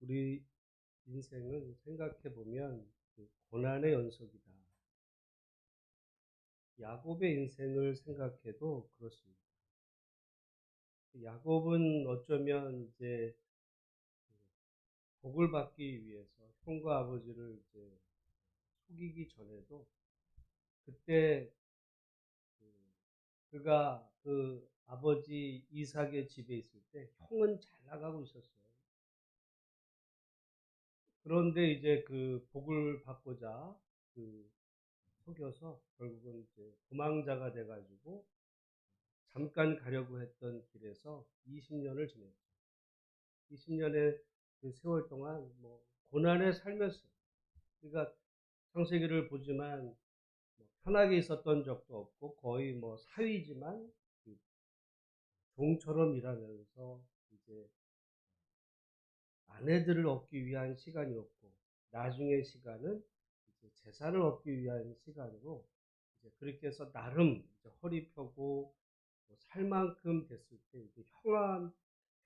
우리 인생은 생각해 보면 고난의 연속이다. 야곱의 인생을 생각해도 그렇습니다. 야곱은 어쩌면 이제 복을 받기 위해서 형과 아버지를 이제 속이기 전에도 그때 그가 그 아버지 이삭의 집에 있을 때 형은 잘 나가고 있었어요. 그런데 이제 그 복을 받고자 그 속여서 결국은 이제 도망자가 돼가지고 잠깐 가려고 했던 길에서 20년을 지냈죠. 20년의 그 세월 동안 뭐 고난에 살면서, 그러니까 창세기를 보지만 뭐 편하게 있었던 적도 없고 거의 뭐 사위지만 그 종처럼 일하면서 이제 아내들을 얻기 위한 시간이었고, 나중의 시간은 이제 재산을 얻기 위한 시간으로 이제 그렇게 해서 나름 이제 허리 펴고 살 만큼 됐을 때 이제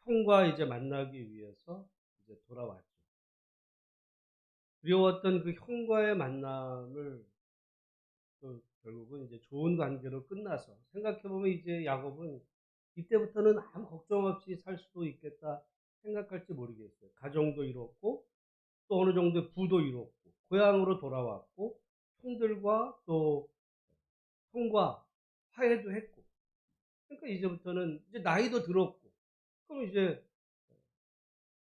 형과 이제 만나기 위해서 이제 돌아왔죠. 그리웠던 그 형과의 만남을 또 결국은 이제 좋은 관계로 끝나서 생각해보면 이제 야곱은 이때부터는 아무 걱정 없이 살 수도 있겠다 생각할지 모르겠어요. 가정도 이뤘고 또 어느 정도 부도 이뤘고 고향으로 돌아왔고 형들과 또 형과 화해도 했고, 그러니까 이제부터는 이제 나이도 들었고 그럼 이제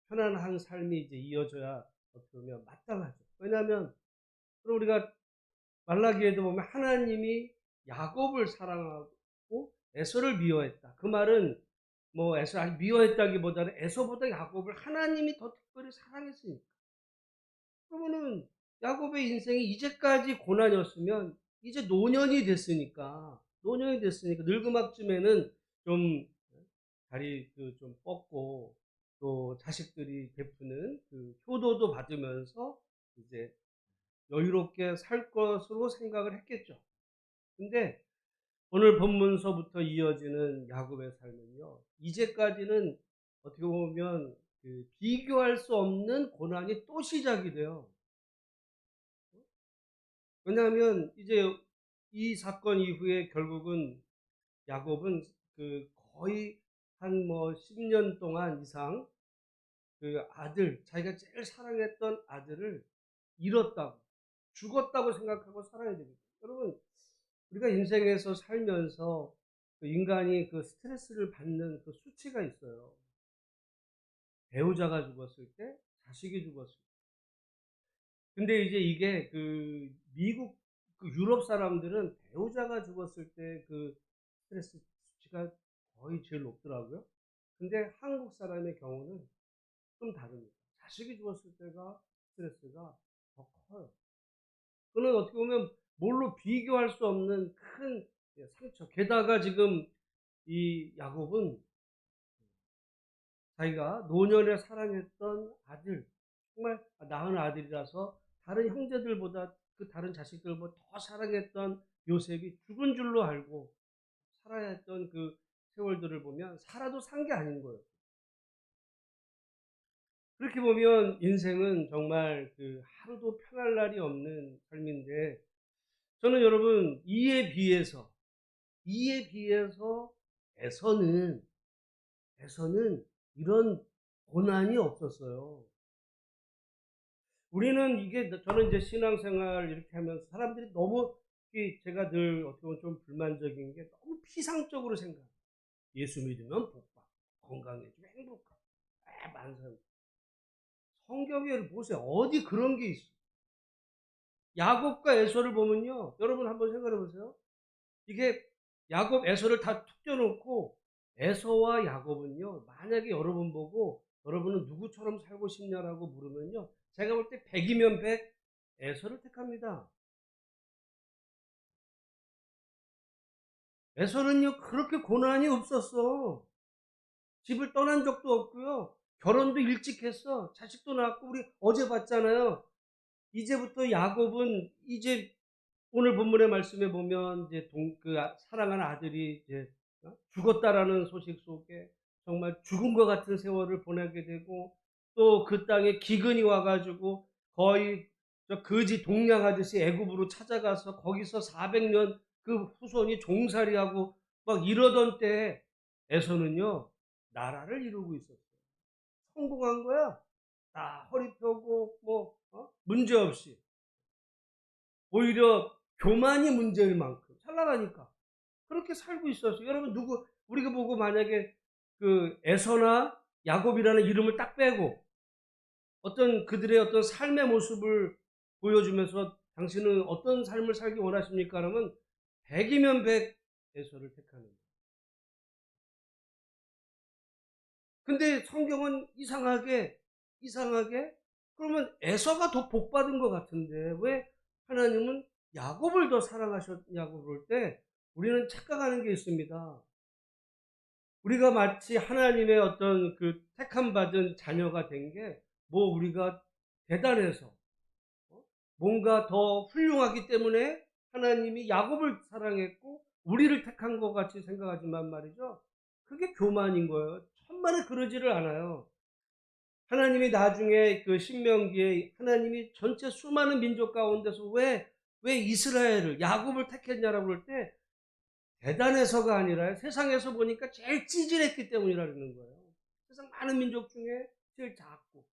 편안한 삶이 이제 이어져야 어떻게 보면 마땅하죠. 왜냐하면 그럼 우리가 말라기에도 보면 하나님이 야곱을 사랑하고 에서를 미워했다. 그 말은 뭐 에서 미워했다기보다는 에서보다 야곱을 하나님이 더 특별히 사랑했으니까. 그러면은 야곱의 인생이 이제까지 고난이었으면 이제 노년이 됐으니까 늙음악쯤에는 좀 다리 좀 뻗고 또 자식들이 베푸는 그 효도도 받으면서 이제 여유롭게 살 것으로 생각을 했겠죠. 근데 오늘 본문서부터 이어지는 야곱의 삶은요, 이제까지는 어떻게 보면 그 비교할 수 없는 고난이 또 시작이 돼요. 왜냐하면 이제 이 사건 이후에 결국은 야곱은 그 거의 한 뭐 10년 동안 이상 그 아들, 자기가 제일 사랑했던 아들을 잃었다고, 죽었다고 생각하고 살아야 됩니다. 여러분, 우리가 인생에서 살면서 그 인간이 그 스트레스를 받는 그 수치가 있어요. 배우자가 죽었을 때, 자식이 죽었을 때. 근데 이제 이게 그 미국, 그 유럽 사람들은 배우자가 죽었을 때 그 스트레스 수치가 거의 제일 높더라고요. 근데 한국 사람의 경우는 좀 다릅니다. 자식이 죽었을 때가 스트레스가 더 커요. 그는 어떻게 보면 뭘로 비교할 수 없는 큰 상처. 게다가 지금 이 야곱은 자기가 노년에 사랑했던 아들, 정말 낳은 아들이라서 다른 형제들보다 그 다른 자식들보다 더 사랑했던 요셉이 죽은 줄로 알고 살아야 했던 그 세월들을 보면 살아도 산 게 아닌 거예요. 그렇게 보면 인생은 정말 그 하루도 편할 날이 없는 삶인데, 저는 여러분 이에 비해서 에서는 이런 고난이 없었어요. 우리는 이게, 저는 이제 신앙생활 이렇게 하면서 사람들이 너무, 제가 늘 어떻게 보면 좀 불만적인 게 너무 피상적으로 생각해요. 예수 믿으면 복받고 건강해지고 행복하고 만사. 성경에 보세요. 어디 그런 게 있어? 야곱과 에서를 보면요, 여러분 한번 생각해 보세요. 이게 야곱 에서를 다 툭 떼놓고 에서와 야곱은요, 만약에 여러분 보고 여러분은 누구처럼 살고 싶냐라고 물으면요, 제가 볼 때 100이면 100 에서를 택합니다. 에서는요 그렇게 고난이 없었어. 집을 떠난 적도 없고요, 결혼도 일찍 했어. 자식도 낳았고, 우리 어제 봤잖아요. 이제부터 야곱은 이제 오늘 본문의 말씀에 보면 이제 사랑하는 아들이 이제 죽었다라는 소식 속에 정말 죽음과 같은 세월을 보내게 되고, 또 그 땅에 기근이 와가지고 거의 저 거지 동냥하듯이 애굽으로 찾아가서 거기서 400년 그 후손이 종살이하고 막 이러던 때에 에서는요 나라를 이루고 있었어요. 성공한 거야. 다 허리 펴고 뭐 문제 없이. 오히려 교만이 문제일 만큼 잘 나가니까 그렇게 살고 있었어요. 여러분 우리가 보고 만약에 그 에서나 야곱이라는 이름을 딱 빼고 어떤 그들의 어떤 삶의 모습을 보여주면서 당신은 어떤 삶을 살기 원하십니까? 그러면 100이면 100 에서를 택하는 거예요. 근데 성경은 이상하게 그러면 에서가 더 복받은 것 같은데 왜 하나님은 야곱을 더 사랑하셨냐고 그럴 때 우리는 착각하는 게 있습니다. 우리가 마치 하나님의 어떤 그 택함 받은 자녀가 된 게 뭐 우리가 대단해서 뭔가 더 훌륭하기 때문에 하나님이 야곱을 사랑했고 우리를 택한 것 같이 생각하지만 말이죠. 그게 교만인 거예요. 천만에 그러지를 않아요. 하나님이 나중에 그 신명기에 하나님이 전체 수많은 민족 가운데서 왜 이스라엘을 야곱을 택했냐라고 그럴 때 대단해서가 아니라 세상에서 보니까 제일 찌질했기 때문이라는 거예요. 세상 많은 민족 중에 제일 작고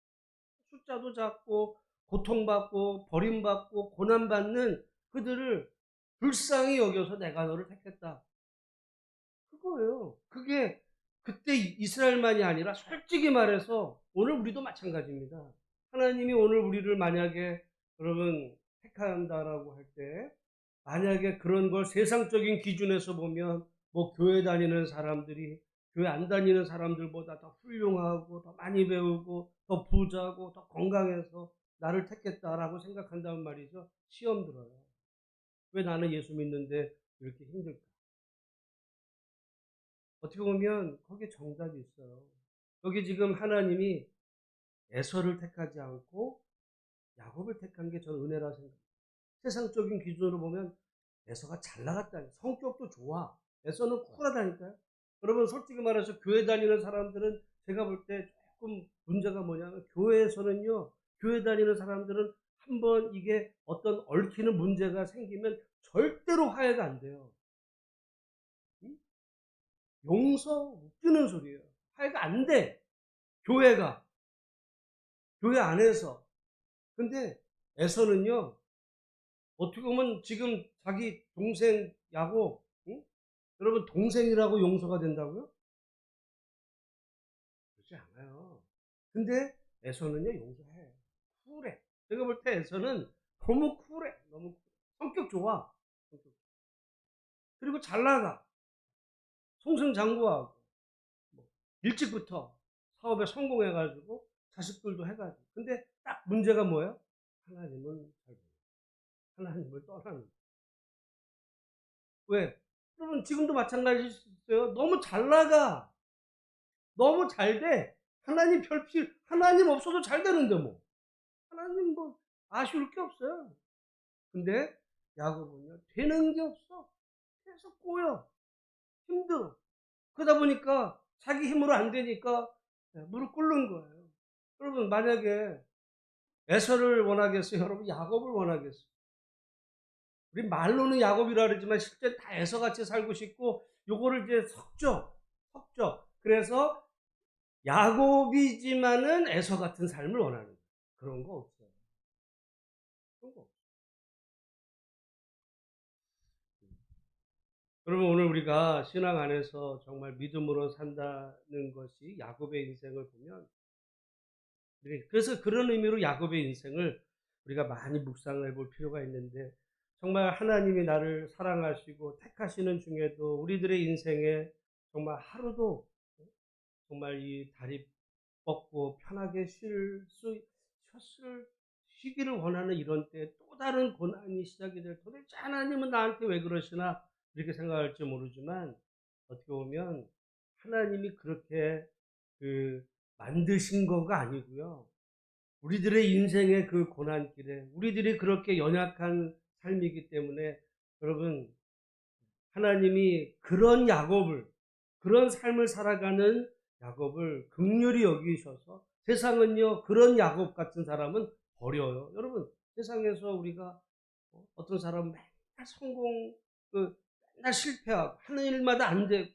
숫자도 작고 고통받고 버림받고 고난받는 그들을 불쌍히 여겨서 내가 너를 택했다. 그거예요. 그게 그때 이스라엘만이 아니라 솔직히 말해서 오늘 우리도 마찬가지입니다. 하나님이 오늘 우리를 만약에 여러분 택한다라고 할 때 만약에 그런 걸 세상적인 기준에서 보면 뭐 교회 다니는 사람들이 교회 안 다니는 사람들보다 더 훌륭하고 더 많이 배우고 더 부자고 더 건강해서 나를 택했다라고 생각한다는 말이죠. 시험 들어요. 왜 나는 예수 믿는데 이렇게 힘들까? 어떻게 보면 거기에 정답이 있어요. 여기 지금 하나님이 에서를 택하지 않고 야곱을 택한 게 저는 은혜라 생각해요. 세상적인 기준으로 보면 에서가 잘 나갔다니 성격도 좋아. 에서는 쿨하다니까요. 여러분 솔직히 말해서 교회 다니는 사람들은 제가 볼 때 조금 문제가 뭐냐면 교회에서는요. 교회 다니는 사람들은 한번 이게 어떤 얽히는 문제가 생기면 절대로 화해가 안 돼요. 응? 용서 웃기는 소리예요. 화해가 안 돼. 교회가. 교회 안에서. 근데 에서는요. 어떻게 보면 지금 자기 동생 야곱, 응? 여러분 동생이라고 용서가 된다고요? 그렇지 않아요. 근데 에서는요 용서해. 쿨해. 제가 볼 때 에서는 너무 쿨해. 너무 쿨해. 성격 좋아. 성격. 그리고 잘 나가. 송승장구하고 뭐 일찍부터 사업에 성공해가지고 자식들도 해가지고. 근데 딱 문제가 뭐예요? 하나님은 잘 몰라. 하나님을 떠나는 거예요. 왜? 여러분 지금도 마찬가지였어요. 너무 잘 나가. 너무 잘 돼. 하나님 없어도 잘 되는데 뭐. 하나님 뭐 아쉬울 게 없어요. 근데 야곱은요 되는 게 없어. 계속 꼬여. 힘들어. 그러다 보니까 자기 힘으로 안 되니까 무릎 꿇는 거예요. 여러분 만약에 에서를 원하겠어요? 여러분 야곱을 원하겠어요? 우리 말로는 야곱이라 그러지만 실제 다 에서같이 살고 싶고 요거를 이제 섞죠. 그래서 야곱이지만은 에서 같은 삶을 원하는 거예요. 그런 거 없어요. 그런 거 없어요. 여러분 오늘 우리가 신앙 안에서 정말 믿음으로 산다는 것이 야곱의 인생을 보면 그래서 그런 의미로 야곱의 인생을 우리가 많이 묵상을 해볼 필요가 있는데 정말 하나님이 나를 사랑하시고 택하시는 중에도 우리들의 인생에 정말 하루도 정말 이 다리 뻗고 편하게 쉬기를 원하는 이런 때 또 다른 고난이 시작이 될 도대체 하나님은 나한테 왜 그러시나 이렇게 생각할지 모르지만 어떻게 보면 하나님이 그렇게 그 만드신 거가 아니고요. 우리들의 인생의 그 고난길에 우리들이 그렇게 연약한 삶이기 때문에 여러분 하나님이 그런 삶을 살아가는 야곱을 긍휼히 여기셔서 세상은요, 그런 야곱 같은 사람은 버려요. 여러분, 세상에서 우리가 어떤 사람은 맨날 성공, 맨날 실패하고 하는 일마다 안 되고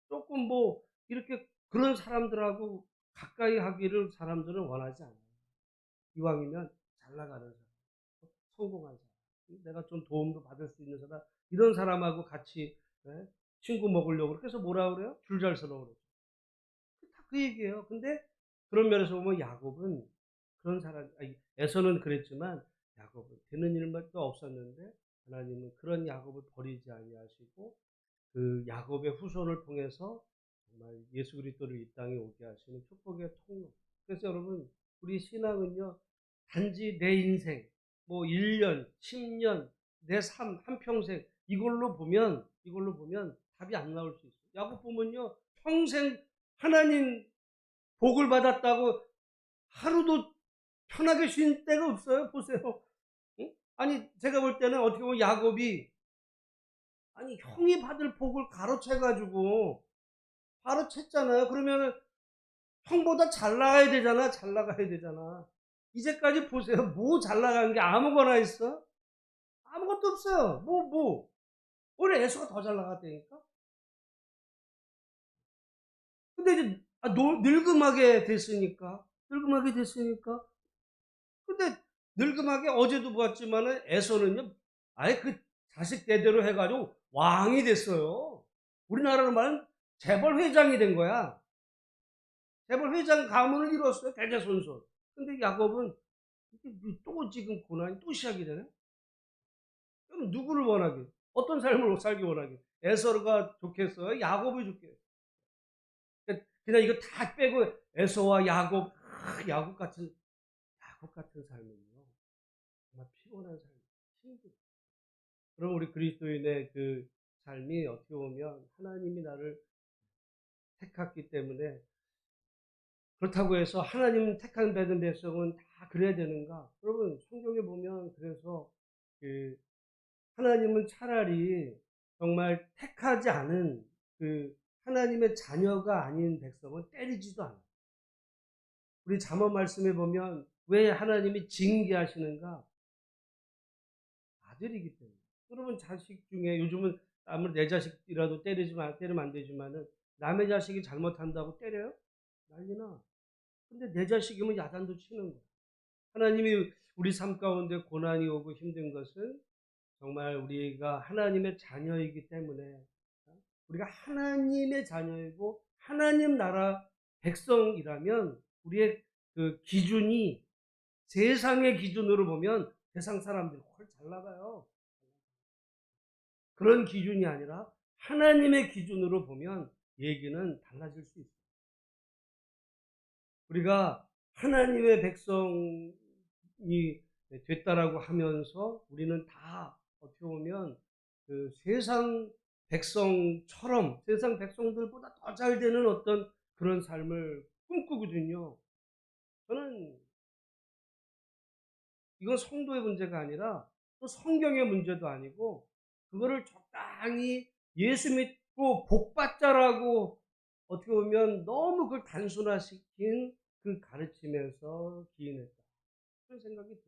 조금 뭐 이렇게 그런 사람들하고 가까이 하기를 사람들은 원하지 않아요. 이왕이면 잘 나가는 사람, 성공한 사람, 내가 좀 도움도 받을 수 있는 사람, 이런 사람하고 같이 친구 먹으려고. 그래서 뭐라 그래요? 줄 잘 서라고 그러죠. 다 그 얘기예요. 근데 그런 면에서 보면 야곱은 그런 사람, 아니, 에서는 그랬지만 야곱은 되는 일밖에 없었는데 하나님은 그런 야곱을 버리지 아니하시고 그 야곱의 후손을 통해서 정말 예수 그리스도를 이 땅에 오게 하시는 축복의 통로. 그래서 여러분, 우리 신앙은요, 단지 내 인생, 뭐 1년, 10년, 내 삶, 한평생 이걸로 보면 답이 안 나올 수 있어요. 야곱 보면요, 평생 하나님 복을 받았다고 하루도 편하게 쉰 때가 없어요. 보세요. 응? 아니, 제가 볼 때는 어떻게 보면 야곱이, 아니, 형이 받을 복을 가로채가지고 가로챘잖아요. 그러면은 형보다 잘 나가야 되잖아. 잘 나가야 되잖아. 이제까지 보세요. 뭐 잘 나간 게 아무거나 있어? 아무것도 없어요. 오히려 에서가 더 잘 나갔다니까? 근데 이제, 늙음하게 됐으니까. 근데 늙음하게 어제도 보았지만은 에서는요, 아예 그 자식 대대로 해가지고 왕이 됐어요. 우리나라로 말하면 재벌 회장이 된 거야. 재벌 회장 가문을 이뤘어요. 대대손손. 근데 야곱은 또 지금 고난이 또 시작이 되네? 그럼 누구를 원하게? 어떤 삶을 살기 원하게? 에서가 좋겠어요? 야곱이 좋겠어요? 그냥 이거 다 빼고 에서와 야곱, 야곱 같은 삶은요, 정말 피곤한 삶이에요. 힘들어요. 그럼 우리 그리스도인의 그 삶이 어떻게 보면 하나님이 나를 택했기 때문에, 그렇다고 해서 하나님 택한 받은 백성은 다 그래야 되는가? 여러분, 성경에 보면 그래서 그 하나님은 차라리 정말 택하지 않은 그 하나님의 자녀가 아닌 백성은 때리지도 않아요. 우리 잠언 말씀에 보면 왜 하나님이 징계하시는가? 아들이기 때문에. 여러분, 자식 중에 요즘은 아무리 내 자식이라도 때리면 안 되지만은 남의 자식이 잘못한다고 때려요? 난리나. 근데 내 자식이면 야단도 치는 거야. 하나님이 우리 삶 가운데 고난이 오고 힘든 것은 정말 우리가 하나님의 자녀이기 때문에, 우리가 하나님의 자녀이고 하나님 나라 백성이라면 우리의 그 기준이 세상의 기준으로 보면 세상 사람들이 훨씬 잘 나가요. 그런 기준이 아니라 하나님의 기준으로 보면 얘기는 달라질 수 있어요. 우리가 하나님의 백성이 됐다라고 하면서 우리는 다 어떻게 보면 그 세상 백성처럼 세상 백성들보다 더 잘 되는 어떤 그런 삶을 꿈꾸거든요. 저는 이건 성도의 문제가 아니라 또 성경의 문제도 아니고, 그거를 적당히 예수 믿고 복 받자라고 어떻게 보면 너무 그걸 단순화시킨 그 가르침에서 기인했다, 그런 생각이 들어요.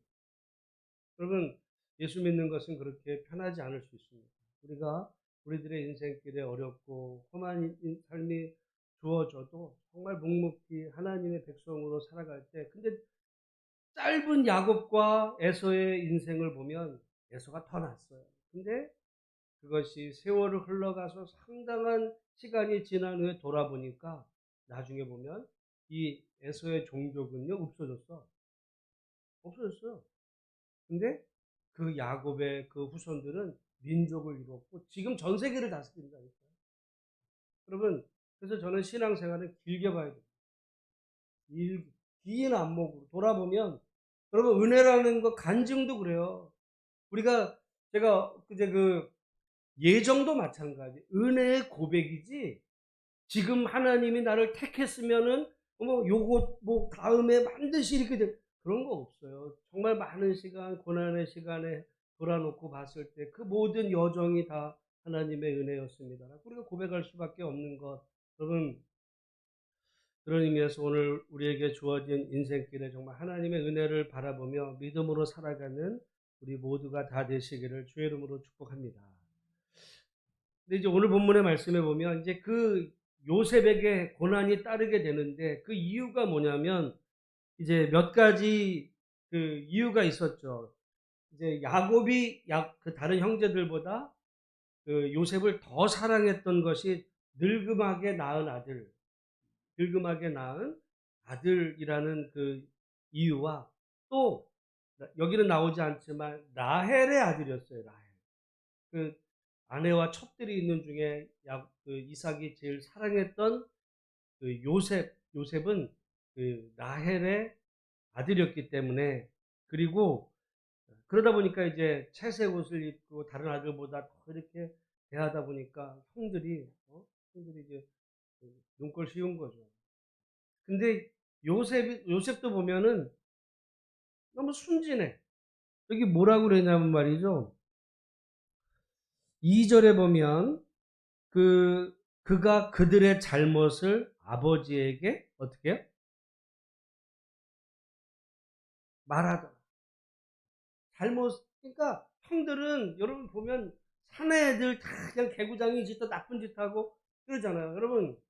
여러분, 예수 믿는 것은 그렇게 편하지 않을 수 있습니다. 우리가 우리들의 인생길에 어렵고 험한 삶이 주어져도 정말 묵묵히 하나님의 백성으로 살아갈 때, 근데 짧은 야곱과 에서의 인생을 보면 에서가 더 낫어요. 근데 그것이 세월을 흘러가서 상당한 시간이 지난 후에 돌아보니까 나중에 보면 이 에서의 종족은요, 없어졌어요. 근데 그 야곱의 그 후손들은 민족을 이뤘고 지금 전 세계를 다스린다니까요. 여러분, 그래서 저는 신앙생활을 길게 봐야 돼요. 긴 안목으로 돌아보면, 여러분, 은혜라는 거 간증도 그래요. 제가 그제 예정도 마찬가지. 은혜의 고백이지. 지금 하나님이 나를 택했으면은 요거 다음에 반드시 이렇게 그런 거 없어요. 정말 많은 시간, 고난의 시간에 돌아놓고 봤을 때 그 모든 여정이 다 하나님의 은혜였습니다. 우리가 고백할 수밖에 없는 것. 여러분, 그런 의미에서 오늘 우리에게 주어진 인생길에 정말 하나님의 은혜를 바라보며 믿음으로 살아가는 우리 모두가 다 되시기를 주의 이름으로 축복합니다. 근데 이제 오늘 본문의 말씀에 보면 이제 그 요셉에게 고난이 따르게 되는데 그 이유가 뭐냐면 이제 몇 가지 그 이유가 있었죠. 이제 야곱이 그 다른 형제들보다 그 요셉을 더 사랑했던 것이 늙음하게 낳은 아들, 늙음하게 낳은 아들이라는 그 이유와 또 여기는 나오지 않지만 라헬의 아들이었어요. 라헬. 그 아내와 첩들이 있는 중에 그 이삭이 제일 사랑했던 그 요셉은 그 라헬의 아들이었기 때문에 그리고 그러다 보니까 이제 채색 옷을 입고 다른 아들보다 더 이렇게 대하다 보니까 형들이 이제 눈꼴 씌운 거죠. 근데 요셉도 보면은 너무 순진해. 여기 뭐라고 그러냐면 말이죠. 2절에 보면 그가 그들의 잘못을 아버지에게 어떻게 말하더라. 그러니까 형들은 여러분 보면 사내 애들 다 그냥 개구장이 짓도 나쁜 짓 하고 그러잖아요. 여러분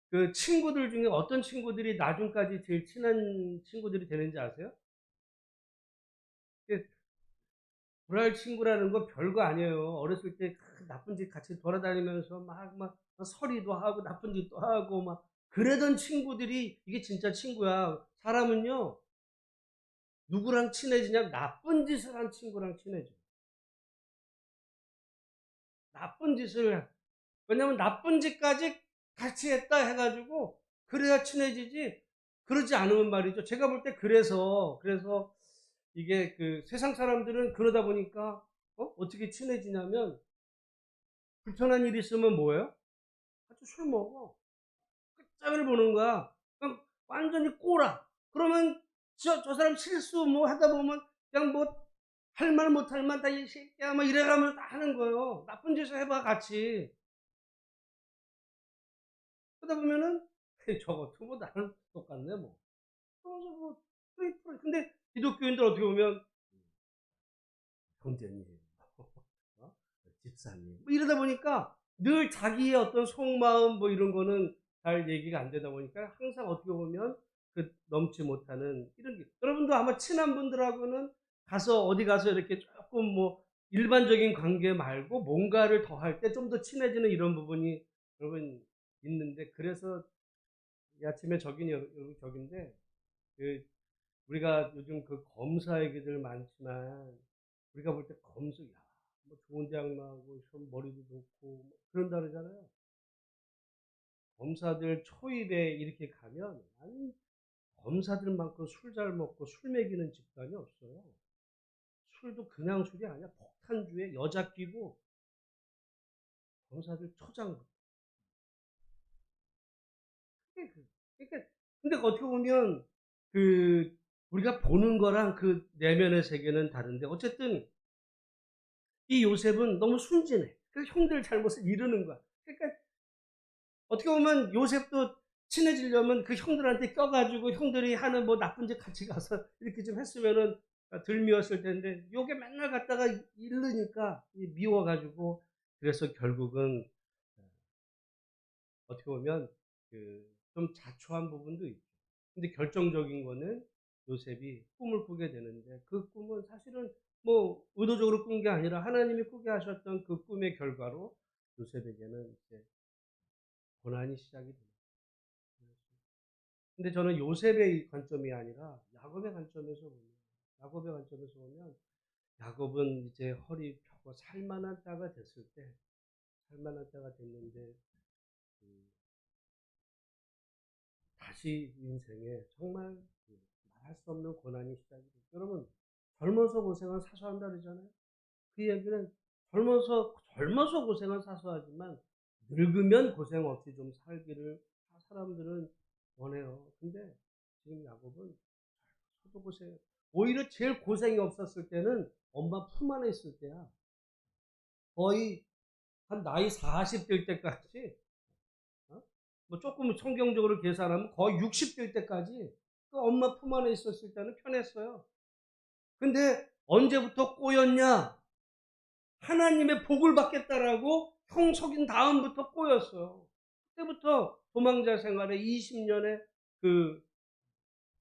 그 친구들 중에 어떤 친구들이 나중까지 제일 친한 친구들이 되는지 아세요? 불알 친구라는 거 별거 아니에요. 어렸을 때 나쁜 짓 같이 돌아다니면서 막 서리도 하고 나쁜 짓도 하고 막 그러던 친구들이 이게 진짜 친구야. 사람은요, 누구랑 친해지냐? 나쁜 짓을 한 친구랑 친해져. 나쁜 짓을, 왜냐면 나쁜 짓까지 같이 했다 해가지고 그래야 친해지지. 그러지 않으면 말이죠. 제가 볼 때 그래서 이게 그 세상 사람들은 그러다 보니까 어떻게 친해지냐면 불편한 일 있으면 뭐예요? 같이 술 먹어. 끝장을 보는 거야. 그냥 완전히 꼬라. 그러면 저 사람 실수 뭐 하다 보면 그냥 뭐 할 말 못 할 말 다 이 새끼야 막 이래가면서 다 하는 거예요. 나쁜 짓을 해봐 같이. 그러다 보면은 저것도 뭐 나는 똑같네 뭐. 그러면서 뭐 근데 기독교인들 어떻게 보면 형제님, 어? 집사님 뭐 이러다 보니까 늘 자기의 어떤 속마음 뭐 이런 거는 잘 얘기가 안 되다 보니까 항상 어떻게 보면 그 넘지 못하는 이런 게 여러분도 아마 친한 분들하고는 어디 가서 이렇게 조금 뭐 일반적인 관계 말고 뭔가를 더 할 때 좀 더 친해지는 이런 부분이 여러분 있는데 그래서 이 아침에 적인데 그 우리가 요즘 그 검사 얘기들 많지만 우리가 볼 때 뭐 좋은 대학 나오고 머리도 좋고 뭐 그런다 그러잖아요. 검사들 초입에 이렇게 가면 아니 검사들만큼 술 잘 먹고 술 먹이는 집단이 없어요. 술도 그냥 술이 아니야. 폭탄주에 여자 끼고 검사들 초장. 그러니까 근데 어떻게 보면 그 우리가 보는 거랑 그 내면의 세계는 다른데 어쨌든 이 요셉은 너무 순진해. 그래서 형들 잘못을 이루는 거야. 그러니까 어떻게 보면 요셉도 친해지려면 그 형들한테 껴가지고 형들이 하는 뭐 나쁜 짓 같이 가서 이렇게 좀 했으면은 덜 미웠을 텐데 요게 맨날 갔다가 잃으니까 미워가지고 그래서 결국은 어떻게 보면 그 좀 자초한 부분도 있죠. 근데 결정적인 거는 요셉이 꿈을 꾸게 되는데 그 꿈은 사실은 뭐 의도적으로 꾼 게 아니라 하나님이 꾸게 하셨던 그 꿈의 결과로 요셉에게는 이제 고난이 시작이 됩니다. 근데 저는 요셉의 관점이 아니라 야곱의 관점에서 보면 야곱은 이제 허리 펴고 살만한 때가 됐을 때, 살만한 때가 됐는데 다시 인생에 정말 말할 수 없는 고난이 시작이 돼요. 여러분 젊어서 고생은 사소한다 그러잖아요. 그 얘기는 젊어서 고생은 사소하지만 늙으면 고생 없이 좀 살기를 사람들은 원해요. 근데 지금 야곱은 저도 고생 오히려 제일 고생이 없었을 때는 엄마 품 안에 있을 때야. 거의 한 나이 40 될 때까지 뭐 조금 성경적으로 계산하면 거의 60대일 때까지 그 엄마 품 안에 있었을 때는 편했어요. 근데 언제부터 꼬였냐? 하나님의 복을 받겠다라고 형 속인 다음부터 꼬였어요. 그때부터 도망자 생활의 20년의 그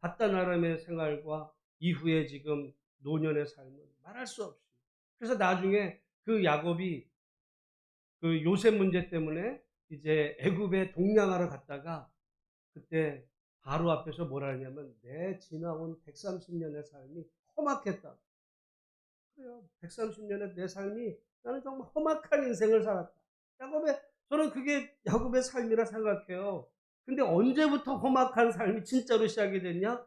바다 나름의 생활과 이후에 지금 노년의 삶은 말할 수 없이. 그래서 나중에 그 야곱이 그 요셉 문제 때문에 이제 애굽에 동냥하러 갔다가 그때 바로 앞에서 뭐라 하냐면 내 지나온 130년의 삶이 험악했다. 그래요. 130년의 내 삶이 나는 정말 험악한 인생을 살았다. 저는 그게 야곱의 삶이라 생각해요. 근데 언제부터 험악한 삶이 진짜로 시작이 됐냐?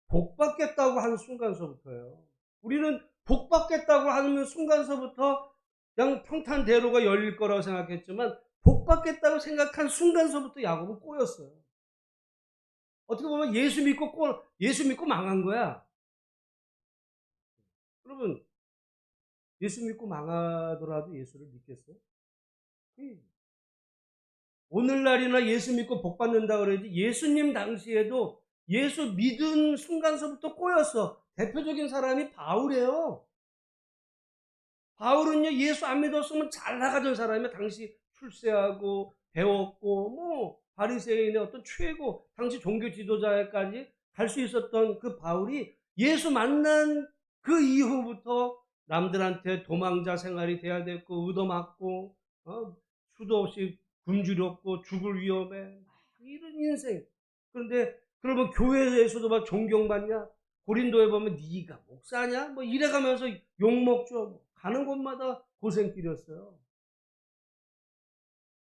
복 받겠다고 하는 순간서부터예요. 우리는 복 받겠다고 하는 순간서부터 그냥 평탄대로가 열릴 거라고 생각했지만 복 받겠다고 생각한 순간서부터 야곱은 꼬였어요. 어떻게 보면 예수 믿고 망한 거야. 여러분, 예수 믿고 망하더라도 예수를 믿겠어요? 오늘날이나 예수 믿고 복 받는다 그러지 예수님 당시에도 예수 믿은 순간서부터 꼬였어. 대표적인 사람이 바울이에요. 바울은요, 예수 안 믿었으면 잘 나가던 사람이에요. 당시 출세하고 배웠고 뭐 바리새인의 어떤 최고 당시 종교 지도자까지 갈 수 있었던 그 바울이 예수 만난 그 이후부터 남들한테 도망자 생활이 돼야 됐고 얻어맞고 수도 없이 굶주렸고 죽을 위험에 막 이런 인생. 그런데 그러면 교회에서도 막 존경받냐? 고린도에 보면 네가 목사냐? 뭐 이래가면서 욕먹죠. 가는 곳마다 고생길이었어요.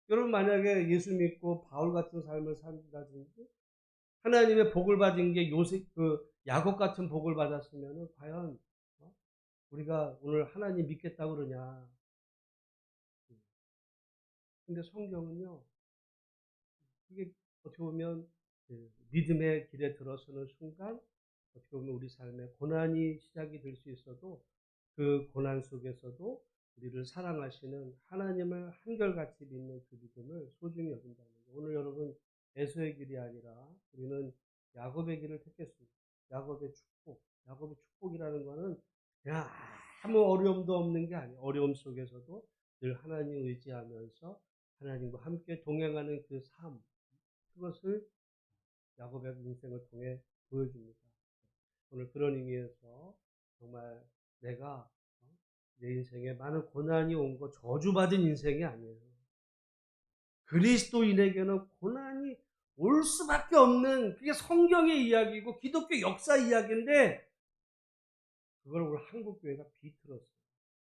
여러분 만약에 예수 믿고 바울 같은 삶을 산다든지 하나님의 복을 받은 게 요셉 야곱 같은 복을 받았으면 과연 우리가 오늘 하나님 믿겠다고 그러냐? 근데 성경은요, 이게 어떻게 보면 믿음의 길에 들어서는 순간 어떻게 보면 우리 삶에 고난이 시작이 될 수 있어도 그 고난 속에서도 우리를 사랑하시는 하나님을 한결같이 믿는 그 믿음을 소중히 여긴다는 거예요. 오늘 여러분 에서의 길이 아니라 우리는 야곱의 길을 택했습니다. 야곱의 축복. 야곱의 축복이라는 거는 그냥 아무 어려움도 없는 게 아니에요. 어려움 속에서도 늘 하나님 의지하면서 하나님과 함께 동행하는 그 삶. 그것을 야곱의 인생을 통해 보여줍니다. 오늘 그런 의미에서 정말 내가 내 인생에 많은 고난이 온 거 저주받은 인생이 아니에요. 그리스도인에게는 고난이 올 수밖에 없는 그게 성경의 이야기고 기독교 역사 이야기인데 그걸 오늘 한국교회가 비틀었어요.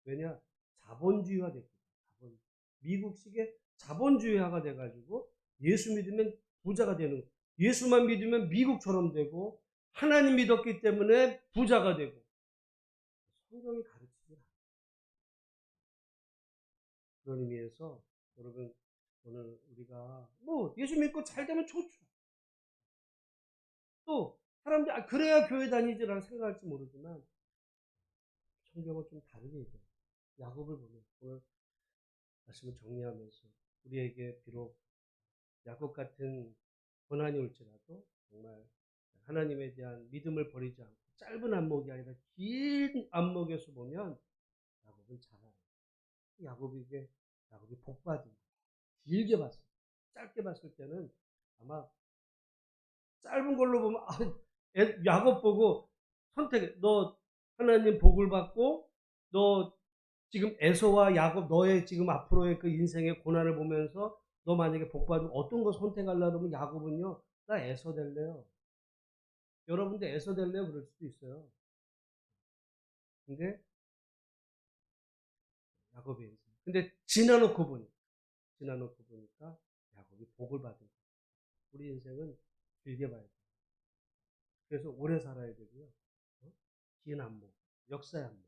왜냐? 자본주의화 됐거든요. 미국식의 자본주의화가 돼가지고 예수 믿으면 부자가 되는 거예요. 예수만 믿으면 미국처럼 되고 하나님 믿었기 때문에 부자가 되고 성경이 가르치지 않아요. 그런 의미에서 여러분 오늘 우리가 뭐 예수 믿고 잘 되면 좋죠. 또 사람들이 그래야 교회 다니지라는 생각할지 모르지만 성경은 좀 다르게 얘기해요. 야곱을 보면 오늘 말씀을 정리하면서 우리에게 비록 야곱 같은 고난이 올지라도 정말 하나님에 대한 믿음을 버리지 않고 짧은 안목이 아니라 긴 안목에서 보면 야곱은 잘해요. 야곱이 복받은 거예요. 길게 봤을 때, 짧게 봤을 때는 아마 짧은 걸로 보면 야곱 보고 선택해. 너 하나님 복을 받고 너 지금 에서와 야곱 너의 지금 앞으로의 그 인생의 고난을 보면서 너 만약에 복 받으면 어떤 거 선택하려고 하면 야곱은요. 나 에서 될래요. 여러분도 에서 될래요? 그럴 수도 있어요. 근데 야곱의 인생. 근데 지나놓고 보니까 야곱이 복을 받은 거예요. 우리 인생은 길게 봐야 돼요. 그래서 오래 살아야 되고요. 긴 안목, 역사의 안목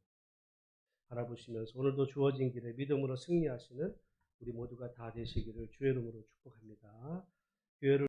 바라보시면서 오늘도 주어진 길에 믿음으로 승리하시는 우리 모두가 다 되시기를 주의 이름으로 축복합니다. 교회를